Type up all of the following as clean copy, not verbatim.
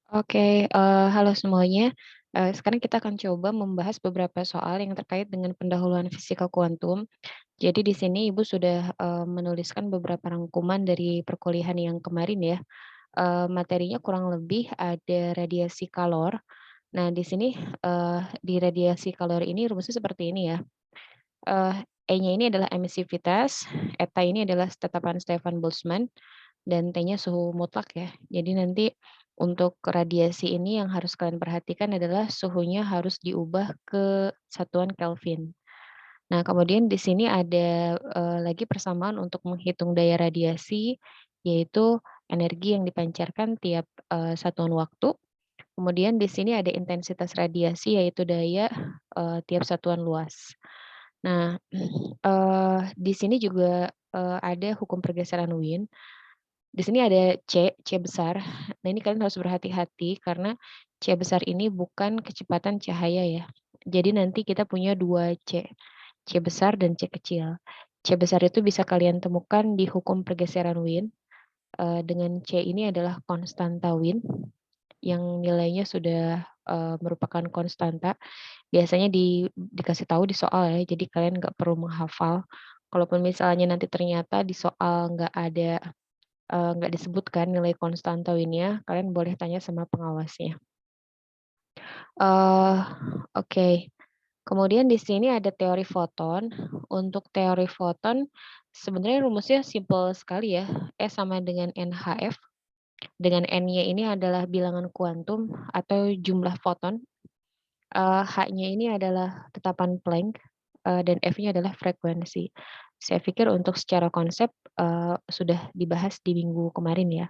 Oke, halo semuanya. Sekarang kita akan coba membahas beberapa soal yang terkait dengan pendahuluan fisika kuantum. Jadi di sini Ibu sudah, menuliskan beberapa rangkuman dari perkuliahan yang kemarin ya. Materinya kurang lebih ada radiasi kalor. Nah di sini, di radiasi kalor ini rumusnya seperti ini ya, E-nya ini adalah emisivitas, eta ini adalah tetapan Stefan Boltzmann, dan T-nya suhu mutlak ya. Jadi nanti untuk radiasi ini yang harus kalian perhatikan adalah suhunya harus diubah ke satuan Kelvin. Nah, kemudian di sini ada, lagi persamaan untuk menghitung daya radiasi, yaitu energi yang dipancarkan tiap, satuan waktu. Kemudian di sini ada intensitas radiasi, yaitu daya, tiap satuan luas. Nah, di sini juga, ada hukum pergeseran Wien. Di sini ada C besar. Nah, ini kalian harus berhati-hati karena C besar ini bukan kecepatan cahaya ya. Jadi nanti kita punya 2 C besar dan C kecil. C besar itu bisa kalian temukan di hukum pergeseran Wien, dengan C ini adalah konstanta Wien yang nilainya sudah, merupakan konstanta. Biasanya dikasih tahu di soal ya, jadi kalian nggak perlu menghafal. Kalaupun misalnya nanti ternyata di soal nggak disebutkan nilai konstanta Wien-nya, kalian boleh tanya sama pengawasnya. Eee, oke. Kemudian di sini ada teori foton. Untuk teori foton, sebenarnya rumusnya simpel sekali ya, E sama dengan NhF, dengan N-nya ini adalah bilangan kuantum atau jumlah foton, H-nya ini adalah tetapan Planck, dan F-nya adalah frekuensi. Saya pikir untuk secara konsep, sudah dibahas di minggu kemarin ya.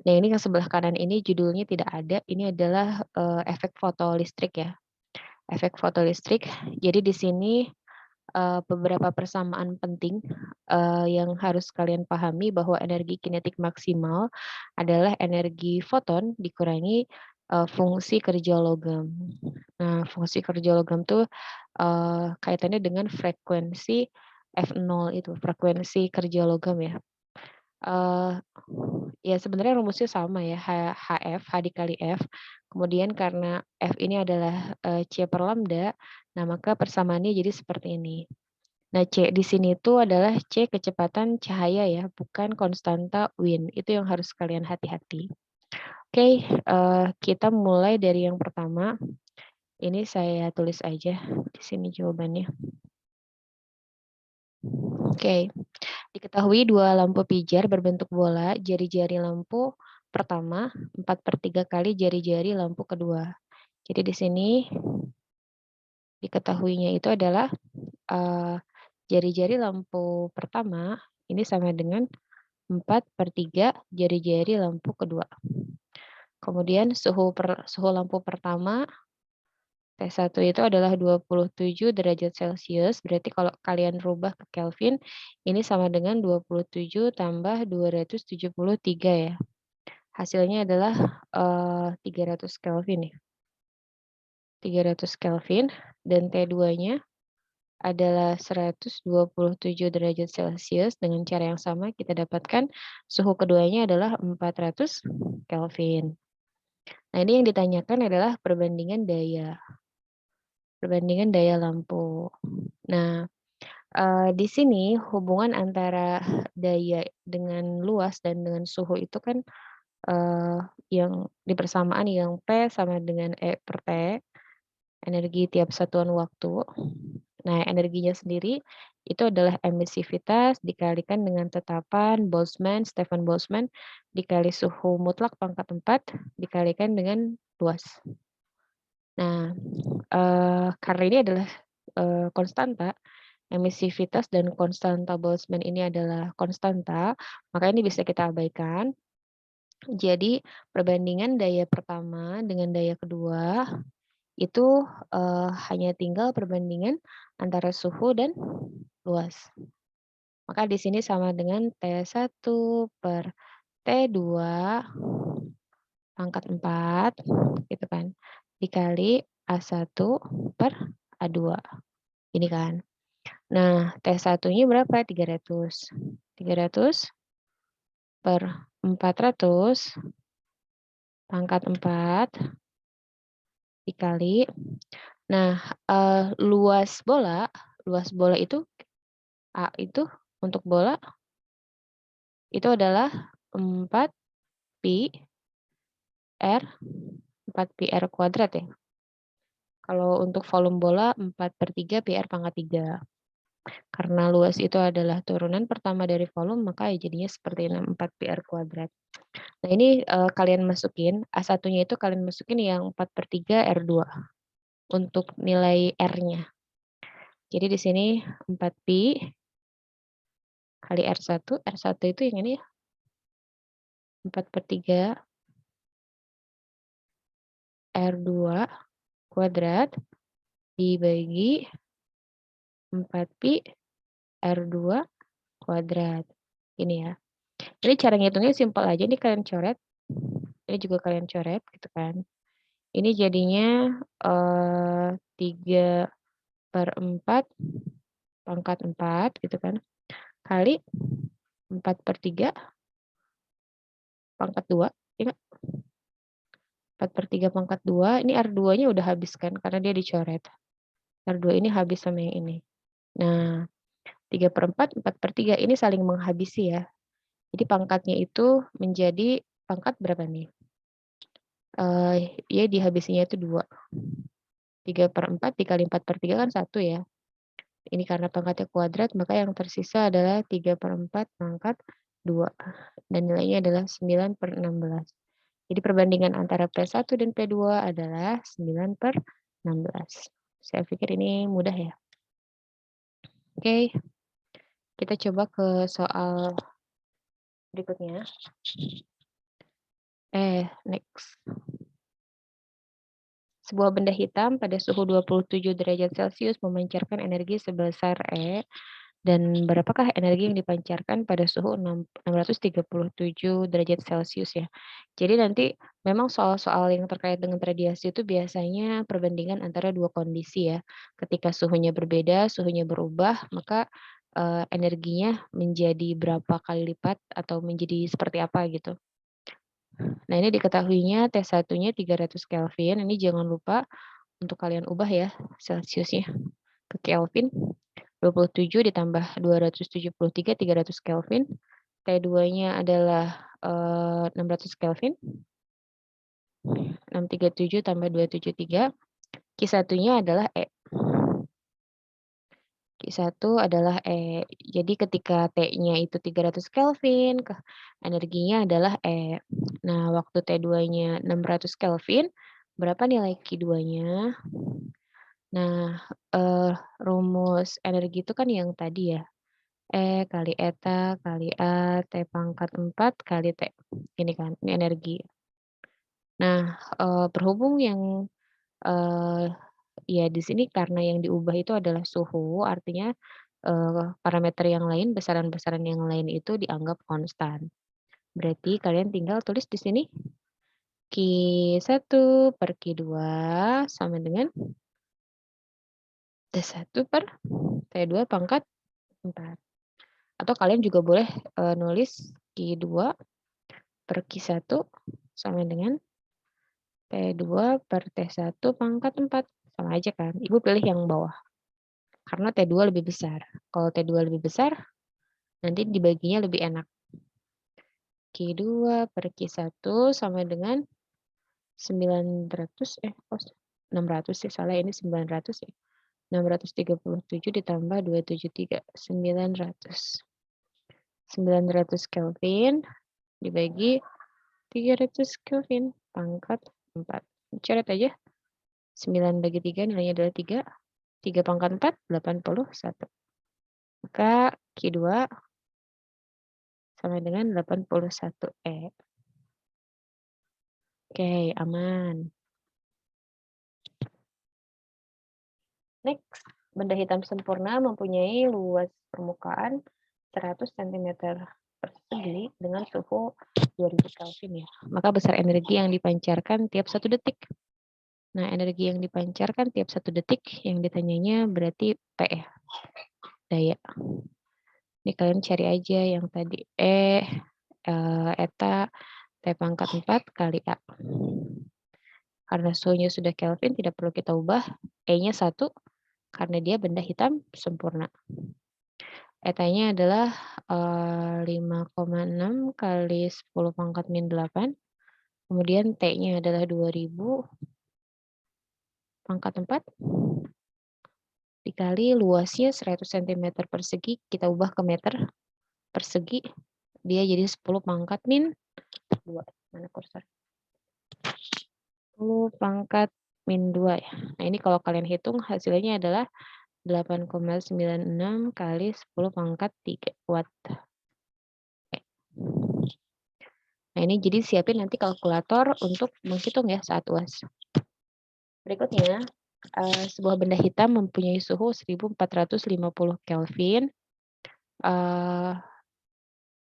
Nah, ini yang sebelah kanan ini judulnya tidak ada, ini adalah, efek fotolistrik ya, efek fotolistrik. Jadi di sini, beberapa persamaan penting, yang harus kalian pahami bahwa energi kinetik maksimal adalah energi foton dikurangi, fungsi kerja logam. Nah, fungsi kerja logam tuh, kaitannya dengan frekuensi F0 itu, frekuensi kerja logam ya. Eee, ya sebenarnya rumusnya sama ya, HF, H dikali F, kemudian karena F ini adalah, C per lambda, nah maka persamaannya jadi seperti ini. Nah C di sini itu adalah C kecepatan cahaya ya, bukan konstanta Wien, itu yang harus kalian hati-hati. Oke, kita mulai dari yang pertama, ini saya tulis aja di sini jawabannya. Oke. Diketahui dua lampu pijar berbentuk bola, jari-jari lampu pertama 4/3 kali jari-jari lampu kedua. Jadi di sini diketahuinya itu adalah, eee, jari-jari lampu pertama ini sama dengan 4/3 jari-jari lampu kedua. Kemudian suhu lampu pertama T1 itu adalah 27 derajat Celcius, berarti kalau kalian rubah ke Kelvin, ini sama dengan 27 tambah 273 ya. Hasilnya adalah, 300 Kelvin ya, 300 Kelvin dan T2-nya adalah 127 derajat Celcius. Dengan cara yang sama kita dapatkan suhu keduanya adalah 400 Kelvin. Nah, ini yang ditanyakan adalah perbandingan daya lampu. Nah, di sini hubungan antara daya dengan luas dan dengan suhu itu kan, eee, yang di persamaan yang P sama dengan E per T, energi tiap satuan waktu. Nah, energinya sendiri itu adalah emisivitas dikalikan dengan tetapan Boltzmann, Stefan Boltzmann, dikali suhu mutlak pangkat 4 dikalikan dengan luas. Nah, karena ini adalah, konstanta, emisivitas dan konstanta Boltzmann ini adalah konstanta, maka ini bisa kita abaikan. Jadi perbandingan daya pertama dengan daya kedua itu, hanya tinggal perbandingan antara suhu dan luas. Maka di sini sama dengan T1 per T2 pangkat 4 gitu kan, dikali A1 per A2, ini kan. Nah, T1-nya berapa? 300. 300 per 400 pangkat 4 dikali. Nah, luas bola itu A itu untuk bola itu adalah 4 pi r 4 pi r kuadrat ya. Kalau untuk volume bola 4/3 pi r pangkat 3. Karena luas itu adalah turunan pertama dari volume, maka ya jadinya seperti ini 4 pi r kuadrat. Nah ini kalian masukin, A1-nya itu kalian masukin yang 4/3 R2 untuk nilai R-nya. Jadi di sini 4 pi kali R1, R1 itu yang ini ya, 4/3 R2 kuadrat dibagi 4 pi R2 kuadrat. Ini ya. Ini cara ngitungnya simpel aja, ini kalian coret, ini juga kalian coret gitu kan. Ini jadinya 3/4 pangkat 4 gitu kan, kali 4/3 pangkat 2, ya nggak? 4/3 pangkat 2, ini R2-nya udah habis kan karena dia dicoret. R2 ini habis sama yang ini. Nah, 3/4, 4/3 ini saling menghabisi ya. Jadi pangkatnya itu menjadi pangkat berapa nih? Ya dihabisinya itu 2. 3/4 dikali 4/3 kan 1 ya. Ini karena pangkatnya kuadrat, maka yang tersisa adalah 3/4 pangkat 2. Dan nilainya adalah 9/16. Jadi perbandingan antara P1 dan P2 adalah 9/16. Saya pikir ini mudah ya. Oke, kita coba ke soal berikutnya. Next. Sebuah benda hitam pada suhu 27 derajat Celcius memancarkan energi sebesar E, dan berapakah energi yang dipancarkan pada suhu 637 derajat Celcius ya. Jadi nanti memang soal-soal yang terkait dengan radiasi itu biasanya perbandingan antara dua kondisi ya. Ketika suhunya berbeda, suhunya berubah, maka energinya menjadi berapa kali lipat atau menjadi seperti apa gitu. Nah, ini diketahuinya T1-nya 300 Kelvin. Ini jangan lupa untuk kalian ubah ya Celsiusnya ke Kelvin. 27 ditambah 273, 300 Kelvin. T2-nya adalah 600 Kelvin. 637 tambah 273. Q1-nya adalah E. Q1 adalah E. Jadi ketika T-nya itu 300 Kelvin, energinya adalah E. Nah, waktu T2-nya 600 Kelvin, berapa nilai Q2-nya? Nah, rumus energi itu kan yang tadi ya, E kali eta kali A, T pangkat 4 kali T. Ini kan, ini energi. Nah, berhubung yang, eee, ya di sini karena yang diubah itu adalah suhu, artinya, parameter yang lain, besaran-besaran yang lain itu dianggap konstan. Berarti kalian tinggal tulis di sini, Q1 per Q2 sama dengan T1 per T2 pangkat 4. Atau kalian juga boleh, nulis Q2 per Q1 sama dengan T2 per T1 pangkat 4. Sama aja kan, Ibu pilih yang bawah. Karena T2 lebih besar. Kalau T2 lebih besar, nanti dibaginya lebih enak. Q2 per Q1 sama dengan 900, 600 sih, salah ini 900 ya. 637 ditambah 273, 900. 900 Kelvin dibagi 300 Kelvin pangkat 4. Coret aja. 9 bagi 3 nilainya adalah 3. 3 pangkat 4, 81. Maka Q2 sama dengan 81 E. Oke, aman. Next, benda hitam sempurna mempunyai luas permukaan 100 cm persegi dengan suhu 2000 Kelvin ya. Maka besar energi yang dipancarkan tiap 1 detik. Nah, energi yang dipancarkan tiap 1 detik yang ditanyanya berarti P ya, daya. Ini kalian cari aja yang tadi eta T pangkat 4 kali A. Karena suhunya sudah Kelvin, tidak perlu kita ubah. E-nya 1, karena dia benda hitam sempurna. Eta-nya adalah 5,6 kali 10 pangkat min 8. Kemudian T-nya adalah 2000 pangkat 4 dikali luasnya 100 cm persegi, kita ubah ke meter persegi, dia jadi 10 pangkat min 2. Mana kursor? 10 pangkat min 2 ya. Nah, ini kalau kalian hitung hasilnya adalah 8,96 kali 10 pangkat 3 watt. Nah, ini jadi siapin nanti kalkulator untuk menghitung ya saat UAS. Berikutnya, sebuah benda hitam mempunyai suhu 1450 Kelvin.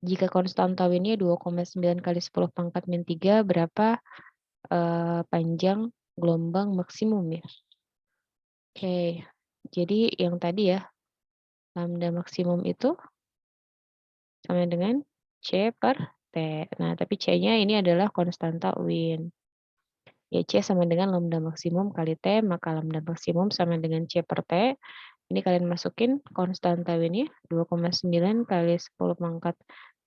Jika konstan tauinnya 2,9 kali 10 pangkat min 3, berapa panjang gelombang maksimum ya? Oke, jadi yang tadi ya, lambda maksimum itu sama dengan C per T. Nah, tapi C-nya ini adalah konstanta Wien. Ya, C sama dengan lambda maksimum kali T, maka lambda maksimum sama dengan C per T. Ini kalian masukin konstanta Wien-nya 2,9 kali 10 pangkat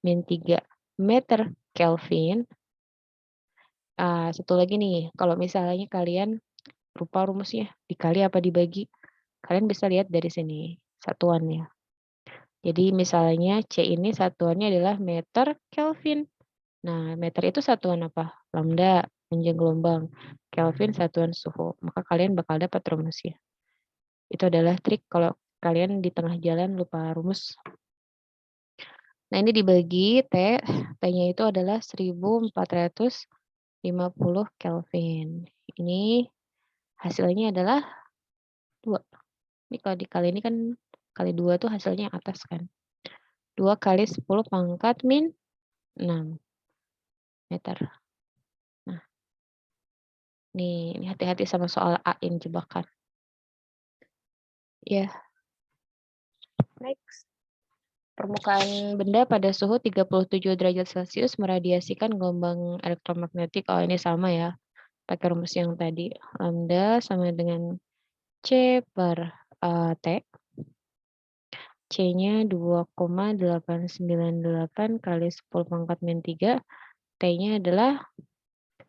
min 3 meter Kelvin. Satu lagi nih, kalau misalnya kalian lupa rumusnya, dikali apa dibagi, kalian bisa lihat dari sini satuannya. Jadi misalnya C ini satuannya adalah meter Kelvin. Nah, meter itu satuan apa? Lambda, panjang gelombang. Kelvin satuan suhu. Maka kalian bakal dapat rumusnya. Itu adalah trik kalau kalian di tengah jalan lupa rumus. Nah, ini dibagi T. T-nya itu adalah 1450 Kelvin. Ini hasilnya adalah 2. Ini kalau dikali ini kan kali 2 tuh hasilnya atas kan. 2 kali 10 pangkat min 6 meter. Nah, ini hati-hati sama soal A ini jebakan. Ya, next. Permukaan benda pada suhu 37 derajat Celcius meradiasikan gelombang elektromagnetik. Oh, ini sama ya. Pakai rumus yang tadi. Lambda sama dengan C per T. C-nya 2,898 kali 10 pangkat min 3. T-nya adalah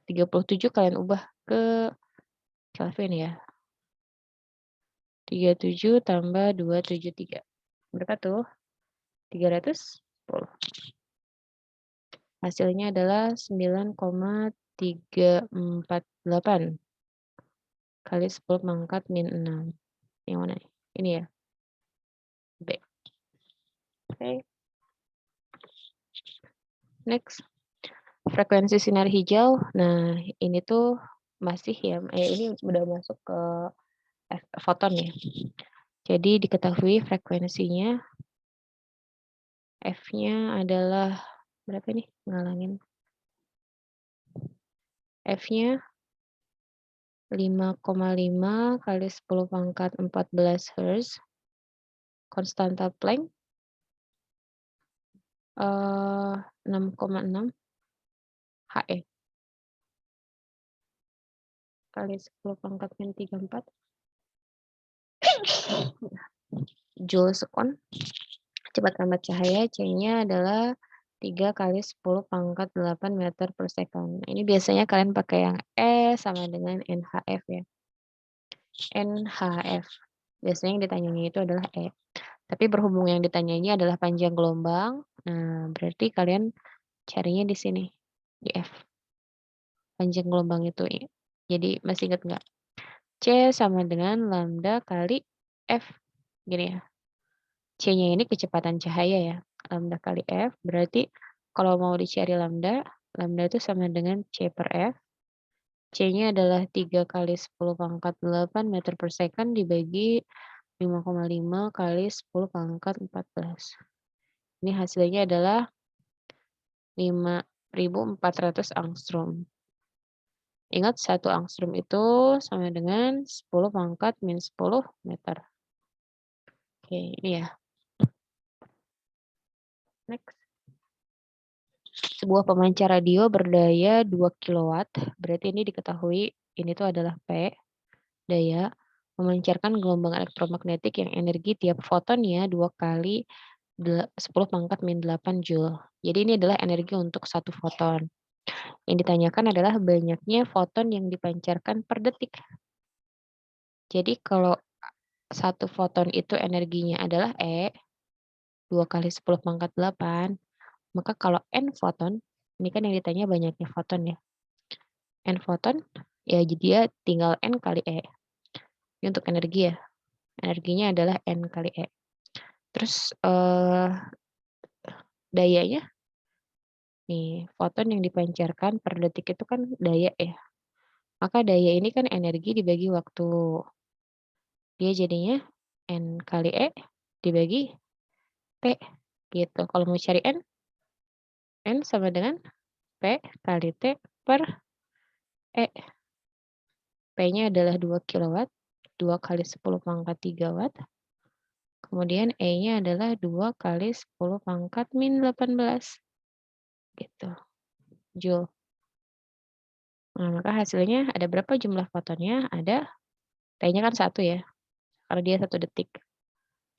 37, kalian ubah ke Kelvin ya. 37 tambah 273. Berapa tuh? 310. Hasilnya adalah 9,348 kali 10 pangkat min 6. Yang mana nih? Ini ya. B. Oke. Next. Frekuensi sinar hijau. Nah, ini tuh masih ya. Ini udah masuk ke foton ya. Jadi diketahui frekuensinya F-nya adalah berapa nih? Ngalangin. F-nya 5,5 kali 10 pangkat 14 Hz. Konstanta Planck 6,6 HE kali 10 pangkat min 34 Joule sekon. Cepat lambat cahaya C-nya adalah 3 kali 10 pangkat 8 meter per second. Nah, ini biasanya kalian pakai yang E sama dengan NHF ya. NHF. Biasanya yang ditanyanya itu adalah E. Tapi berhubung yang ditanyanya adalah panjang gelombang, nah berarti kalian carinya di sini, di F. Panjang gelombang itu. Jadi masih ingat nggak? C sama dengan lambda kali F. Gini ya. C-nya ini kecepatan cahaya ya. Lambda kali F. Berarti kalau mau dicari lambda, lambda itu sama dengan C per F. C-nya adalah 3 kali 10 pangkat 8 meter per second dibagi 5,5 kali 10 pangkat 14. Ini hasilnya adalah 5.400 angstrom. Ingat 1 angstrom itu sama dengan 10 pangkat min 10 meter. Oke, ini ya. Next. Sebuah pemancar radio berdaya 2 kW, berarti ini diketahui ini tuh adalah P, daya memancarkan gelombang elektromagnetik yang energi tiap fotonnya 2 kali 10 pangkat min 8 joule. Jadi ini adalah energi untuk satu foton. Yang ditanyakan adalah banyaknya foton yang dipancarkan per detik. Jadi kalau satu foton itu energinya adalah E, 2 kali 10 pangkat 8, maka kalau N foton, ini kan yang ditanya banyaknya foton ya. N foton, ya jadi dia tinggal N kali E. Ini untuk energi ya. Energinya adalah N kali E. Terus dayanya, nih foton yang dipancarkan per detik itu kan daya ya. Maka daya ini kan energi dibagi waktu. Dia jadinya N kali E dibagi P gitu. Kalau mau cari N sama dengan P kali T per E. P-nya adalah 2 kilowatt, 2 kali 10 pangkat 3 watt. Kemudian E-nya adalah 2 kali 10 pangkat min 18 gitu, joule. Nah, maka hasilnya ada berapa jumlah fotonnya? Ada, T-nya kan 1 ya, karena dia 1 detik.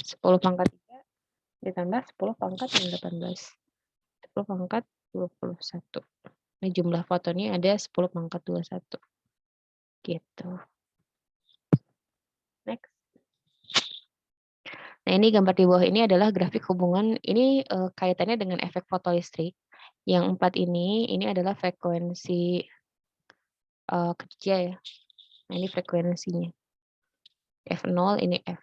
10 pangkat 3 ditambah 10 pangkat min 18. 10 pangkat 21. Ini jumlah fotonnya ada 10 pangkat 21. Gitu. Next. Nah, ini gambar di bawah ini adalah grafik hubungan, ini kaitannya dengan efek fotolistrik. Yang 4 ini adalah frekuensi kerja ya. Nah, ini frekuensinya. F0 ini F.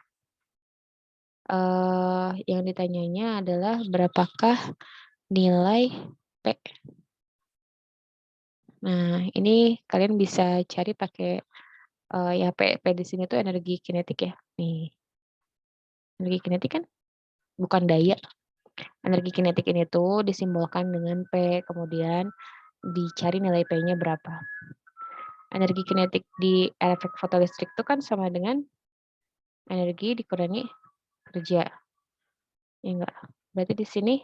Yang ditanyanya adalah berapakah nilai P. Nah, ini kalian bisa cari pakai ya P di sini tuh energi kinetik ya. Nih. Energi kinetik kan bukan daya. Energi kinetik ini tuh disimbolkan dengan P, kemudian dicari nilai P-nya berapa. Energi kinetik di efek fotolistrik itu kan sama dengan energi dikurangi kerja. Ya enggak? Berarti di sini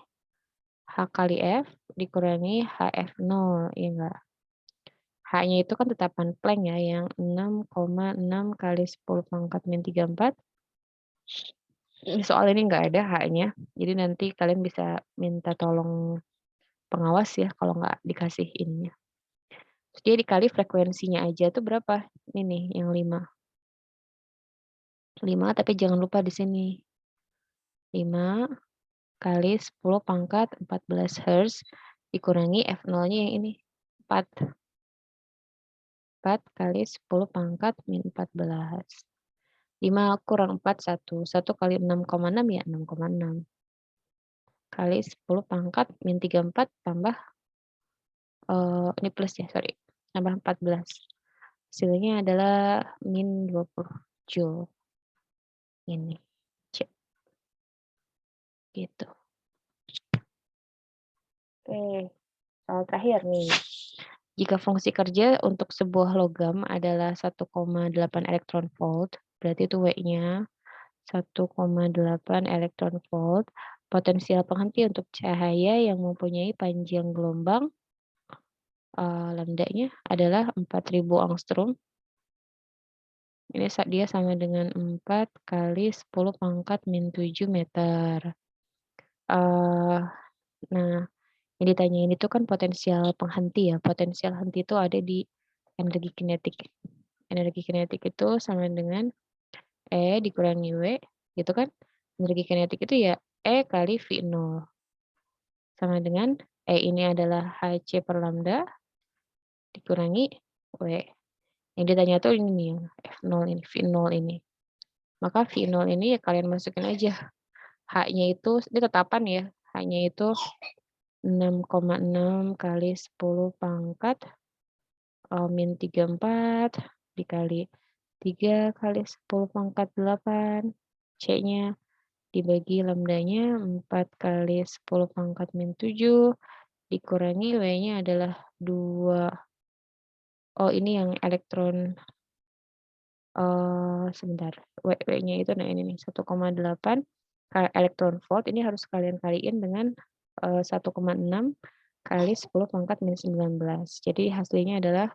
H kali F dikurangi HF0, ya enggak? H-nya itu kan tetapan Planck ya, yang 6,6 kali 10 pangkat min 34. Soal ini enggak ada H-nya, jadi nanti kalian bisa minta tolong pengawas ya kalau nggak dikasih ininya. Terus dia dikali frekuensinya aja tuh berapa? Ini nih yang 5. 5 tapi jangan lupa di sini. 5 kali 10 pangkat 14 Hz dikurangi F0-nya yang ini. 4. 4 kali 10 pangkat min 14. 5 kurang 4, 1. 1 kali 6,6 ya 6,6. Kali 10 pangkat min 34 tambah, ini plus ya, sorry. Tambah 14. Hasilnya adalah min 20 joule. Ini. Cek. Gitu. Oke, soal terakhir nih. Jika fungsi kerja untuk sebuah logam adalah 1,8 elektron volt, berarti itu W-nya 1,8 elektron volt, potensial penghenti untuk cahaya yang mempunyai panjang gelombang lambda-nya adalah 4000 angstrom. Ini dia sama dengan 4 kali 10 pangkat min 7 meter. Nah, yang ditanyain itu kan potensial penghenti ya. Potensial henti itu ada di energi kinetik. Energi kinetik itu sama dengan E dikurangi W, gitu kan. Energi kinetik itu ya E kali V0. Sama dengan E ini adalah Hc per lambda dikurangi W. Yang ditanya tuh ini nih, F0 ini, V0 ini. Maka V0 ini ya kalian masukin aja. H-nya itu, ini tetapan ya. H-nya itu 6,6 kali 10 pangkat min 34 dikali 3 kali 10 pangkat 8. C-nya dibagi lambdanya 4 kali 10 pangkat min 7 dikurangi W-nya adalah 2. Oh, ini yang elektron, sebentar, W-nya itu nah ini nih 1,8 elektron volt, ini harus kalian kaliin dengan 1,6 kali 10 pangkat min 19. Jadi hasilnya adalah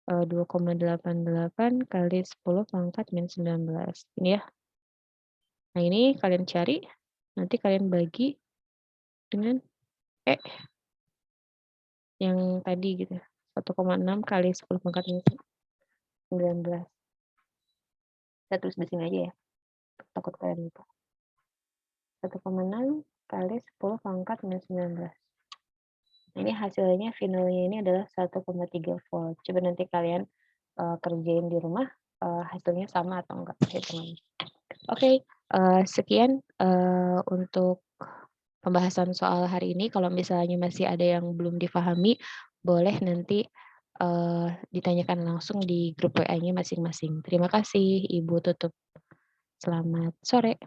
2,88 kali 10 pangkat min 19. Ini ya. Nah ini kalian cari, nanti kalian bagi dengan E yang tadi gitu. 1,6 kali 10 pangkat min 19. Saya tulis di sini aja ya, takut kalian lupa. 1,6 kali 10 pangkat min 19. Ini hasilnya finalnya ini adalah 1,3 volt. Coba nanti kalian kerjain di rumah, hasilnya sama atau enggak hitungannya. Oke, sekian untuk pembahasan soal hari ini. Kalau misalnya masih ada yang belum difahami, boleh nanti ditanyakan langsung di grup WA-nya masing-masing. Terima kasih, Ibu tutup. Selamat sore.